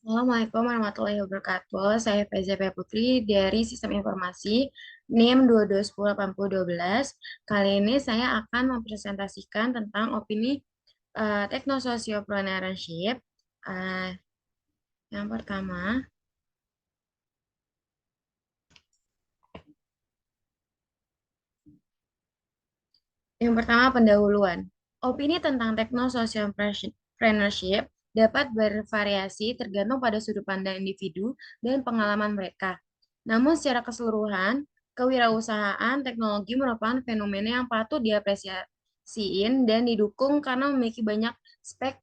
Assalamualaikum warahmatullahi wabarakatuh. Saya PZP Putri dari Sistem Informasi NIM 22108012. Kali ini saya akan mempresentasikan tentang opini technosociopreneurship. Eh, yang pertama, pendahuluan. Opini tentang technosociopreneurship dapat bervariasi tergantung pada sudut pandang individu dan pengalaman mereka. Namun secara keseluruhan, kewirausahaan teknologi merupakan fenomena yang patut diapresiasiin dan didukung karena memiliki banyak spek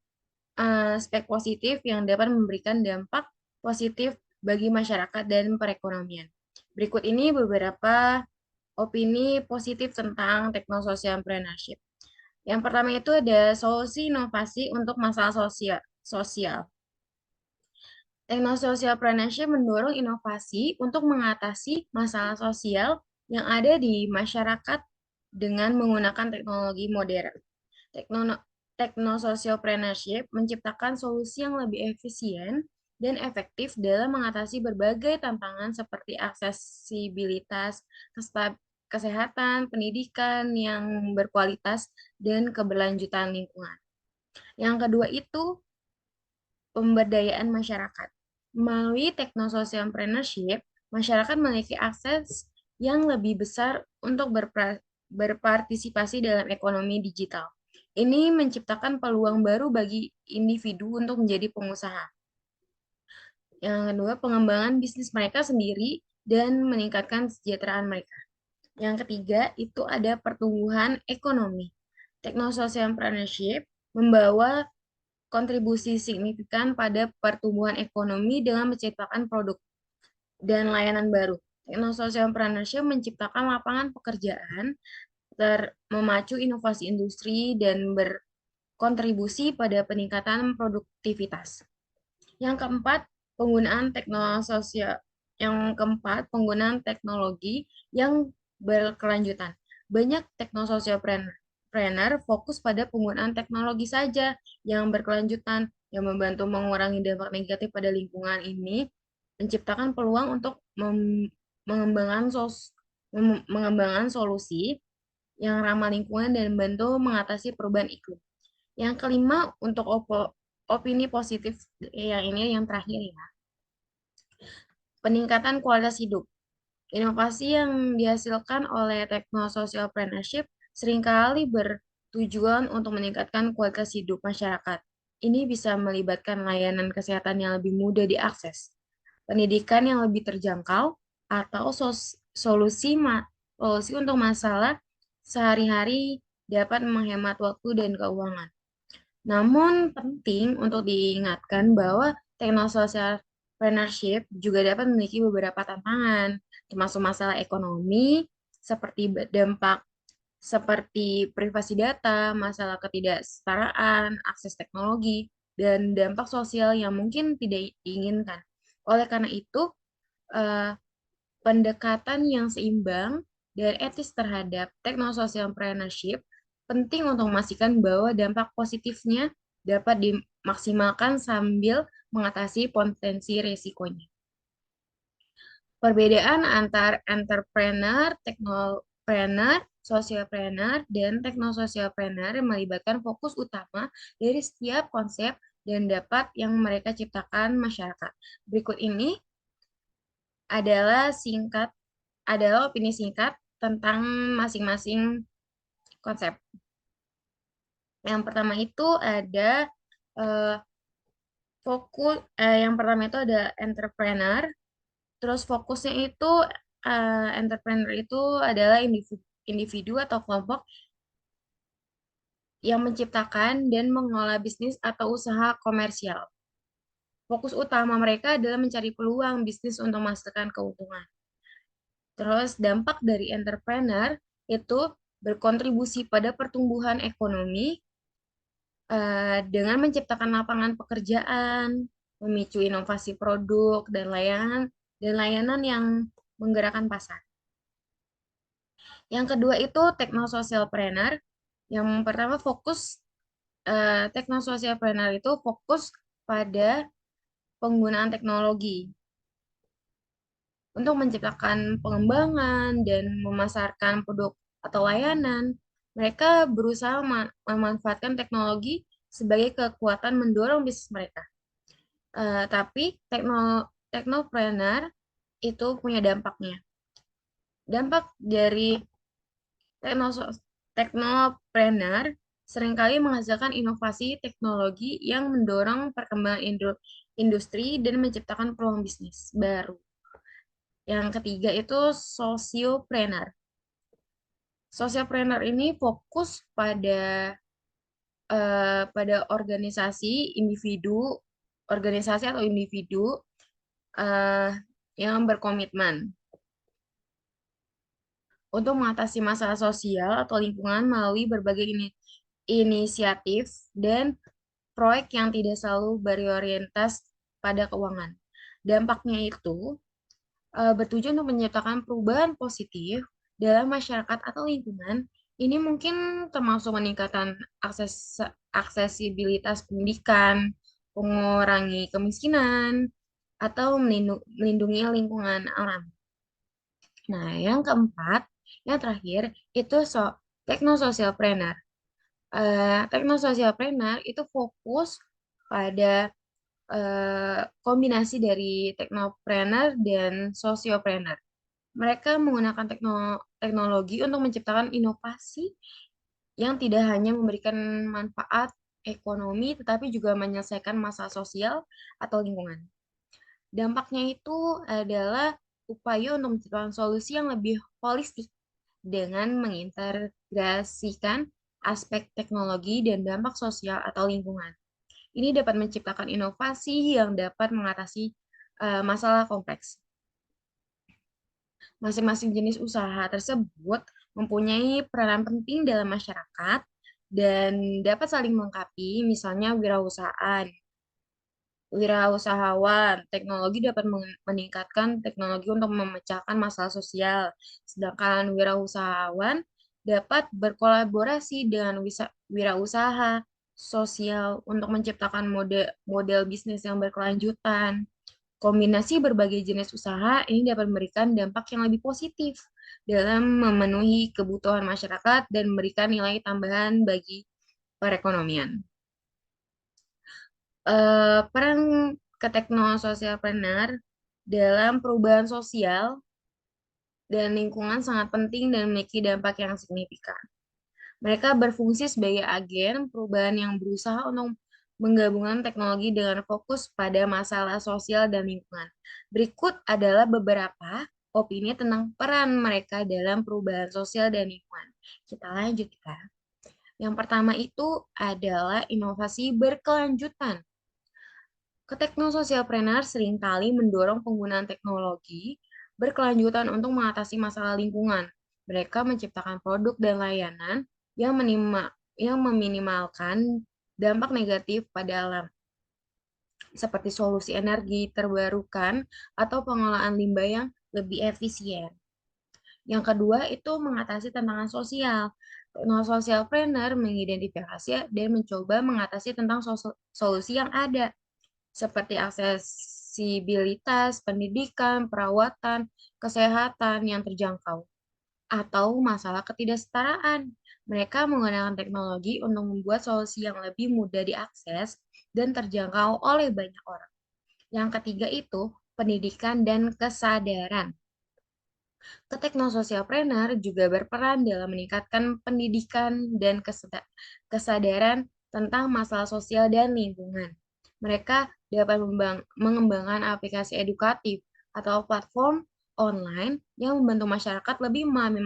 positif yang dapat memberikan dampak positif bagi masyarakat dan perekonomian. Berikut ini beberapa opini positif tentang technosocial entrepreneurship. Yang pertama itu ada solusi inovasi untuk masalah sosial. Technosocial entrepreneurship mendorong inovasi untuk mengatasi masalah sosial yang ada di masyarakat dengan menggunakan teknologi modern. Technosocial entrepreneurship menciptakan solusi yang lebih efisien dan efektif dalam mengatasi berbagai tantangan seperti aksesibilitas, kesehatan, pendidikan yang berkualitas, dan keberlanjutan lingkungan. Yang kedua itu pemberdayaan masyarakat. Melalui technosocial entrepreneurship, masyarakat memiliki akses yang lebih besar untuk berpartisipasi dalam ekonomi digital. Ini menciptakan peluang baru bagi individu untuk menjadi pengusaha. Yang kedua, pengembangan bisnis mereka sendiri dan meningkatkan kesejahteraan mereka. Yang ketiga, itu ada pertumbuhan ekonomi. Technosocial entrepreneurship membawa kontribusi signifikan pada pertumbuhan ekonomi dengan menciptakan produk dan layanan baru. Technosocial entrepreneurship menciptakan lapangan pekerjaan, memacu inovasi industri, dan berkontribusi pada peningkatan produktivitas. Yang keempat, penggunaan teknologi yang berkelanjutan. Banyak technosocial planner fokus pada penggunaan teknologi saja yang berkelanjutan yang membantu mengurangi dampak negatif pada lingkungan ini, menciptakan peluang untuk mengembangkan solusi yang ramah lingkungan dan membantu mengatasi perubahan iklim. Yang kelima, untuk opini positif yang ini yang terakhir ya. Peningkatan kualitas hidup. Inovasi yang dihasilkan oleh technosocial entrepreneurship seringkali bertujuan untuk meningkatkan kualitas hidup masyarakat. Ini bisa melibatkan layanan kesehatan yang lebih mudah diakses, pendidikan yang lebih terjangkau, atau solusi untuk masalah sehari-hari dapat menghemat waktu dan keuangan. Namun penting untuk diingatkan bahwa teknososial entrepreneurship juga dapat memiliki beberapa tantangan, termasuk masalah ekonomi, dampak seperti privasi data, masalah ketidaksetaraan, akses teknologi, dan dampak sosial yang mungkin tidak diinginkan. Oleh karena itu, eh, pendekatan yang seimbang dan etis terhadap teknosocial entrepreneurship penting untuk memastikan bahwa dampak positifnya dapat dimaksimalkan sambil mengatasi potensi risikonya. Perbedaan antar entrepreneur, technopreneur, socialpreneur, dan technosocialpreneur melibatkan fokus utama dari setiap konsep dan dapat yang mereka ciptakan masyarakat. Berikut ini adalah opini singkat tentang masing-masing konsep. Yang pertama itu ada eh, yang pertama itu ada entrepreneur, terus fokusnya itu entrepreneur itu adalah individu atau kelompok yang menciptakan dan mengelola bisnis atau usaha komersial. Fokus utama mereka adalah mencari peluang bisnis untuk menghasilkan keuntungan. Terus dampak dari entrepreneur itu berkontribusi pada pertumbuhan ekonomi dengan menciptakan lapangan pekerjaan, memicu inovasi produk dan layanan yang menggerakkan pasar. Yang kedua itu technosocialpreneur. Yang pertama technosocialpreneur itu fokus pada penggunaan teknologi untuk menciptakan pengembangan dan memasarkan produk atau layanan. Mereka berusaha memanfaatkan teknologi sebagai kekuatan mendorong bisnis mereka. Tapi teknopreneur itu punya dampaknya. Dampak dari teknopreneur seringkali menghasilkan inovasi teknologi yang mendorong perkembangan industri dan menciptakan peluang bisnis baru. Yang ketiga itu sociopreneur. Sociopreneur ini fokus pada organisasi atau individu eh, yang berkomitmen untuk mengatasi masalah sosial atau lingkungan melalui berbagai inisiatif dan proyek yang tidak selalu berorientasi pada keuangan. Dampaknya itu bertujuan untuk menciptakan perubahan positif dalam masyarakat atau lingkungan. Ini mungkin termasuk meningkatkan aksesibilitas pendidikan, mengurangi kemiskinan, atau melindungi lingkungan alam. Nah, yang keempat, yang terakhir itu technosocialpreneur. Technosocialpreneur itu fokus pada kombinasi dari teknopreneur dan sosiopreneur. Mereka menggunakan teknologi untuk menciptakan inovasi yang tidak hanya memberikan manfaat ekonomi, tetapi juga menyelesaikan masalah sosial atau lingkungan. Dampaknya itu adalah upaya untuk menciptakan solusi yang lebih holistik dengan mengintegrasikan aspek teknologi dan dampak sosial atau lingkungan. Ini dapat menciptakan inovasi yang dapat mengatasi masalah kompleks. Masing-masing jenis usaha tersebut mempunyai peranan penting dalam masyarakat dan dapat saling melengkapi, misalnya wirausahawan. Teknologi dapat meningkatkan teknologi untuk memecahkan masalah sosial, sedangkan wirausahawan dapat berkolaborasi dengan wirausaha sosial untuk menciptakan model bisnis yang berkelanjutan. Kombinasi berbagai jenis usaha ini dapat memberikan dampak yang lebih positif dalam memenuhi kebutuhan masyarakat dan memberikan nilai tambahan bagi perekonomian. Peran keteknososialpreneur dalam perubahan sosial dan lingkungan sangat penting dan memiliki dampak yang signifikan. Mereka berfungsi sebagai agen perubahan yang berusaha untuk menggabungkan teknologi dengan fokus pada masalah sosial dan lingkungan. Berikut adalah beberapa opini tentang peran mereka dalam perubahan sosial dan lingkungan. Kita lanjutkan. Yang pertama itu adalah inovasi berkelanjutan. Keteknososialpreneur seringkali mendorong penggunaan teknologi berkelanjutan untuk mengatasi masalah lingkungan. Mereka menciptakan produk dan layanan yang meminimalkan dampak negatif pada alam, seperti solusi energi terbarukan atau pengolahan limbah yang lebih efisien. Yang kedua itu mengatasi tantangan sosial. Technosocialpreneur mengidentifikasi dan mencoba mengatasi tentang solusi yang ada, seperti aksesibilitas, pendidikan, perawatan, kesehatan yang terjangkau, atau masalah ketidaksetaraan. Mereka menggunakan teknologi untuk membuat solusi yang lebih mudah diakses dan terjangkau oleh banyak orang. Yang ketiga itu pendidikan dan kesadaran. Keteknososialpreneur juga berperan dalam meningkatkan pendidikan dan kesadaran tentang masalah sosial dan lingkungan. Mereka dapat mengembangkan aplikasi edukatif atau platform online yang membantu masyarakat lebih memahami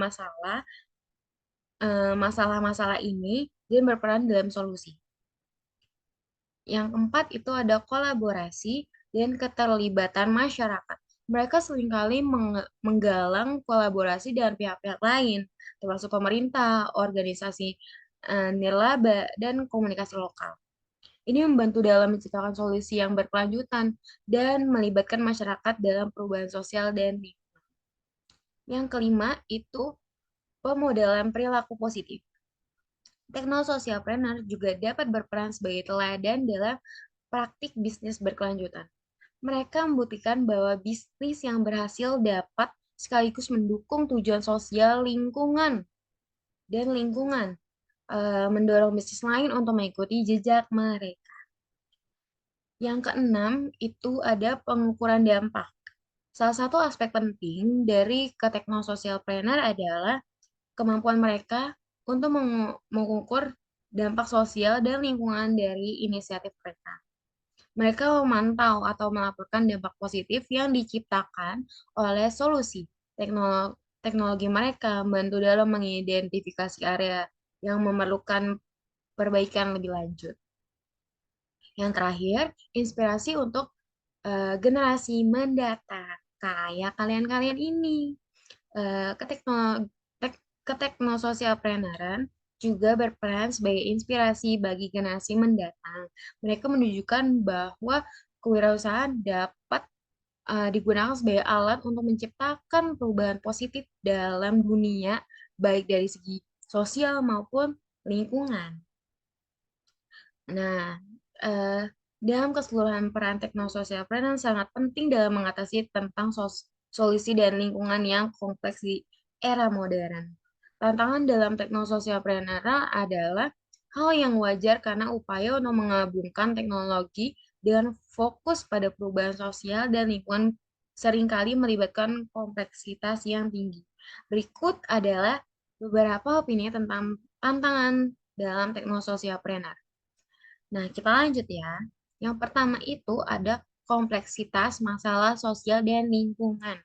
masalah-masalah ini dan berperan dalam solusi. Yang keempat itu ada kolaborasi dan keterlibatan masyarakat. Mereka seringkali menggalang kolaborasi dengan pihak-pihak lain, termasuk pemerintah, organisasi nirlaba, dan komunikasi lokal. Ini membantu dalam menciptakan solusi yang berkelanjutan dan melibatkan masyarakat dalam perubahan sosial dan lingkungan. Yang kelima itu pemodelan perilaku positif. Technosocialpreneur juga dapat berperan sebagai teladan dalam praktik bisnis berkelanjutan. Mereka membuktikan bahwa bisnis yang berhasil dapat sekaligus mendukung tujuan sosial lingkungan, mendorong bisnis lain untuk mengikuti jejak mereka. Yang keenam itu ada pengukuran dampak. Salah satu aspek penting dari keteknososialpreneur adalah kemampuan mereka untuk mengukur dampak sosial dan lingkungan dari inisiatif mereka. Mereka memantau atau melaporkan dampak positif yang diciptakan oleh solusi teknologi mereka, membantu dalam mengidentifikasi area yang memerlukan perbaikan lebih lanjut. Yang terakhir, inspirasi untuk generasi mendatang, kayak kalian-kalian ini. Eh, keteknososialpreneuran juga berperan sebagai inspirasi bagi generasi mendatang. Mereka menunjukkan bahwa kewirausahaan dapat digunakan sebagai alat untuk menciptakan perubahan positif dalam dunia, baik dari segi sosial maupun lingkungan. Nah, eh, dalam keseluruhan peran teknososialpreneur sangat penting dalam mengatasi tentang solusi dan lingkungan yang kompleks di era modern. Tantangan dalam teknososialpreneur adalah hal yang wajar karena upaya untuk menggabungkan teknologi dengan fokus pada perubahan sosial dan lingkungan seringkali melibatkan kompleksitas yang tinggi. Berikut adalah beberapa opini tentang tantangan dalam teknososialpreneur. Nah, kita lanjut ya. Yang pertama itu ada kompleksitas masalah sosial dan lingkungan.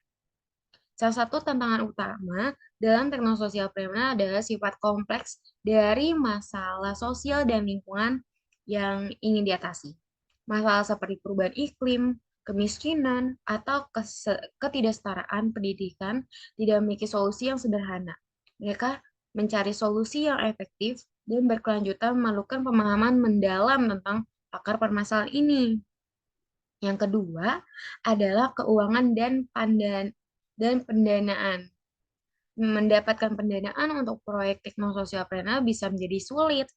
Salah satu tantangan utama dalam teknososial premium adalah sifat kompleks dari masalah sosial dan lingkungan yang ingin diatasi. Masalah seperti perubahan iklim, kemiskinan, atau ketidaksetaraan pendidikan tidak memiliki solusi yang sederhana. Mereka mencari solusi yang efektif dan berkelanjutan memerlukan pemahaman mendalam tentang akar permasalahan ini. Yang kedua adalah keuangan dan pendanaan. Mendapatkan pendanaan untuk proyek teknososialpreneur bisa menjadi sulit.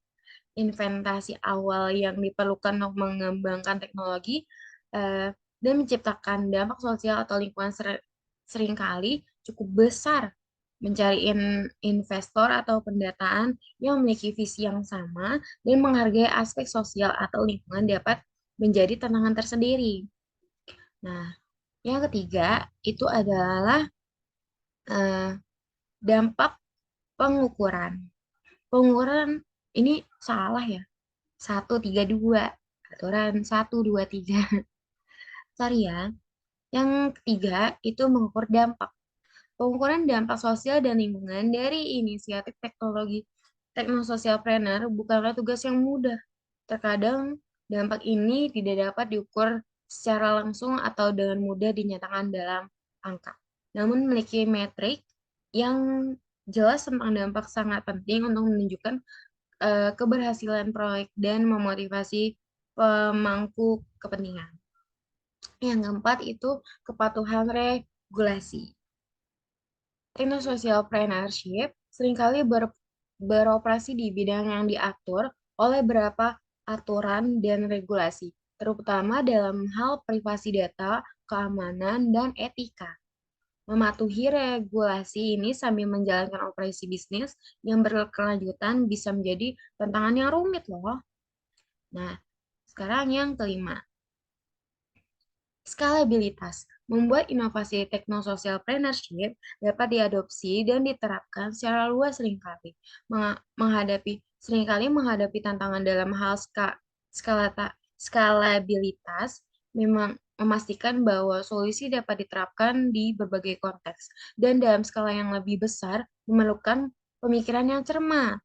Investasi awal yang diperlukan untuk mengembangkan teknologi dan menciptakan dampak sosial atau lingkungan seringkali cukup besar. Mencari investor atau pendataan yang memiliki visi yang sama dan menghargai aspek sosial atau lingkungan dapat menjadi tantangan tersendiri. Nah, yang ketiga itu adalah eh, dampak pengukuran. Pengukuran ini salah ya. 1, 3, 2. Aturan 1, 2, 3. Sorry ya. Yang ketiga itu mengukur dampak. Pengukuran dampak sosial dan lingkungan dari inisiatif teknologi teknososialpreneur bukanlah tugas yang mudah. Terkadang dampak ini tidak dapat diukur secara langsung atau dengan mudah dinyatakan dalam angka. Namun memiliki metrik yang jelas tentang dampak sangat penting untuk menunjukkan keberhasilan proyek dan memotivasi pemangku kepentingan. Yang keempat itu kepatuhan regulasi. Technosocialpreneurship seringkali beroperasi di bidang yang diatur oleh beberapa aturan dan regulasi, terutama dalam hal privasi data, keamanan, dan etika. Mematuhi regulasi ini sambil menjalankan operasi bisnis yang berkelanjutan bisa menjadi tantangan yang rumit loh. Nah, sekarang yang kelima. Skalabilitas membuat inovasi technosocialpreneurship dapat diadopsi dan diterapkan secara luas seringkali menghadapi tantangan dalam hal skalabilitas memang memastikan bahwa solusi dapat diterapkan di berbagai konteks dan dalam skala yang lebih besar memerlukan pemikiran yang cermat.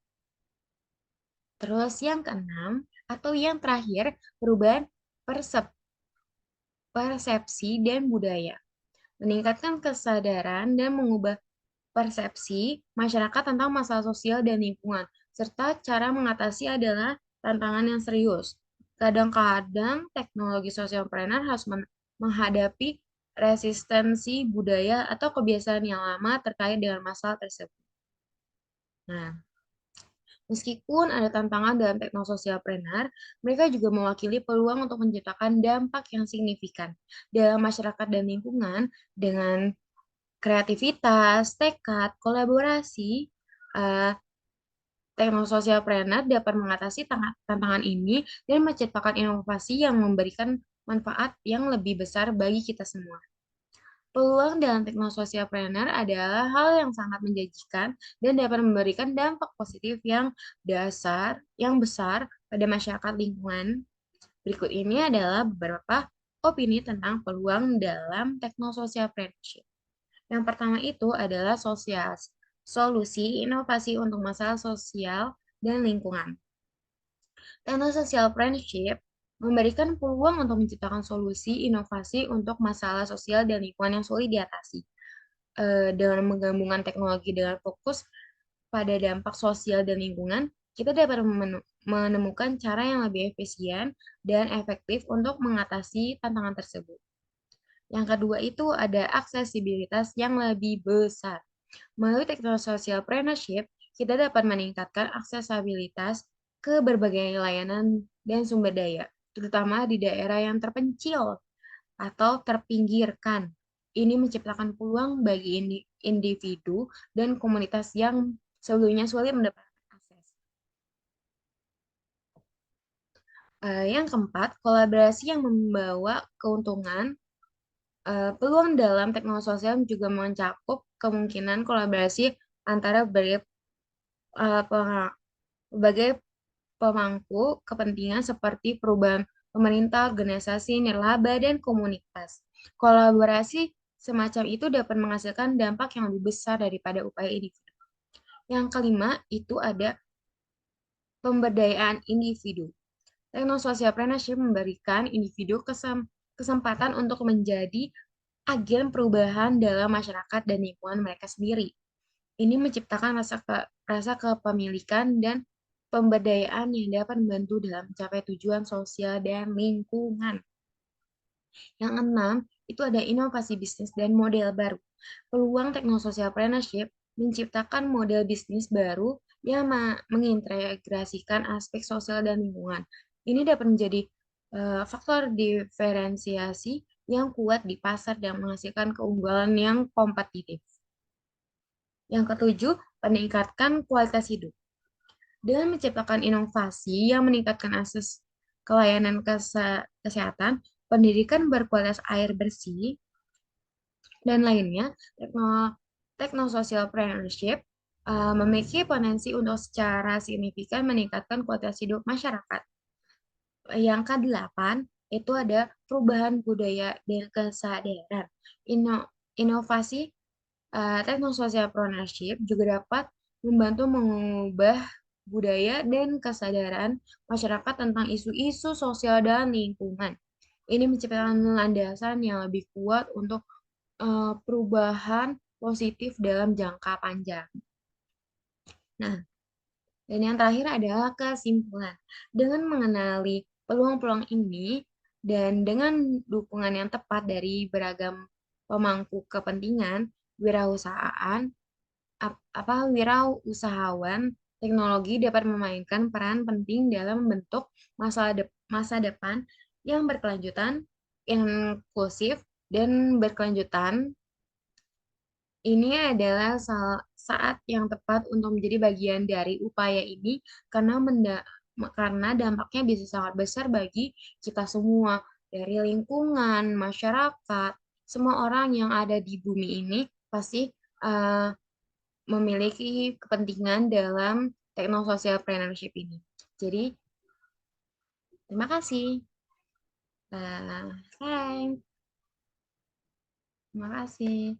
Terus yang keenam atau yang terakhir, perubahan persepsi dan budaya. Meningkatkan kesadaran dan mengubah persepsi masyarakat tentang masalah sosial dan lingkungan, serta cara mengatasi adalah tantangan yang serius. Kadang-kadang teknologi sosialpreneur harus menghadapi resistensi budaya atau kebiasaan yang lama terkait dengan masalah tersebut. Nah, Meskipun ada tantangan dalam teknososialpreneur, mereka juga mewakili peluang untuk menciptakan dampak yang signifikan dalam masyarakat dan lingkungan dengan kreativitas, tekad, kolaborasi. eh, Teknososialpreneur dapat mengatasi tantangan ini dan menciptakan inovasi yang memberikan manfaat yang lebih besar bagi kita semua. Peluang dalam teknososialpreneur adalah hal yang sangat menjanjikan dan dapat memberikan dampak positif yang besar pada masyarakat lingkungan. Berikut ini adalah beberapa opini tentang peluang dalam teknososialpreneurship. Yang pertama itu adalah solusi inovasi untuk masalah sosial dan lingkungan. Technosocialpreneurship memberikan peluang untuk menciptakan solusi inovasi untuk masalah sosial dan lingkungan yang sulit diatasi. Dengan menggabungkan teknologi dengan fokus pada dampak sosial dan lingkungan, kita dapat menemukan cara yang lebih efisien dan efektif untuk mengatasi tantangan tersebut. Yang kedua itu ada aksesibilitas yang lebih besar. Melalui technosocialpreneurship, kita dapat meningkatkan aksesibilitas ke berbagai layanan dan sumber daya, terutama di daerah yang terpencil atau terpinggirkan. Ini menciptakan peluang bagi individu dan komunitas yang sebelumnya sulit mendapatkan akses. Yang keempat, kolaborasi yang membawa keuntungan. Peluang dalam teknologi sosial juga mencakup kemungkinan kolaborasi antara berbagai pemangku kepentingan seperti perubahan pemerintah, organisasi, nirlaba, dan komunitas. Kolaborasi semacam itu dapat menghasilkan dampak yang lebih besar daripada upaya individu. Yang kelima, itu ada pemberdayaan individu. Technosocialpreneurship memberikan individu kesempatan untuk menjadi agen perubahan dalam masyarakat dan lingkungan mereka sendiri. Ini menciptakan rasa kepemilikan dan pemberdayaan yang dapat membantu dalam mencapai tujuan sosial dan lingkungan. Yang keenam, itu ada inovasi bisnis dan model baru. Peluang technosocialpreneurship menciptakan model bisnis baru yang mengintegrasikan aspek sosial dan lingkungan. Ini dapat menjadi faktor diferensiasi yang kuat di pasar dan menghasilkan keunggulan yang kompetitif. Yang ketujuh, meningkatkan kualitas hidup. Dengan menciptakan inovasi yang meningkatkan akses ke layanan kesehatan, pendidikan berkualitas air bersih, dan lainnya, technosocialpreneurship memiliki potensi untuk secara signifikan meningkatkan kualitas hidup masyarakat. Yang kedelapan, itu ada perubahan budaya dan kesadaran. Inovasi technosocialpreneurship juga dapat membantu mengubah budaya dan kesadaran masyarakat tentang isu-isu sosial dan lingkungan. Ini menciptakan landasan yang lebih kuat untuk perubahan positif dalam jangka panjang. Nah, dan yang terakhir adalah kesimpulan. Dengan mengenali peluang-peluang ini dan dengan dukungan yang tepat dari beragam pemangku kepentingan, wirausahaan wirausahawan teknologi dapat memainkan peran penting dalam membentuk masa depan yang berkelanjutan, inklusif, dan berkelanjutan. Ini adalah saat yang tepat untuk menjadi bagian dari upaya ini karena dampaknya bisa sangat besar bagi kita semua, dari lingkungan, masyarakat, semua orang yang ada di bumi ini pasti uh, memiliki kepentingan dalam technosocialpreneurship ini. Jadi, terima kasih. Thanks. Terima kasih.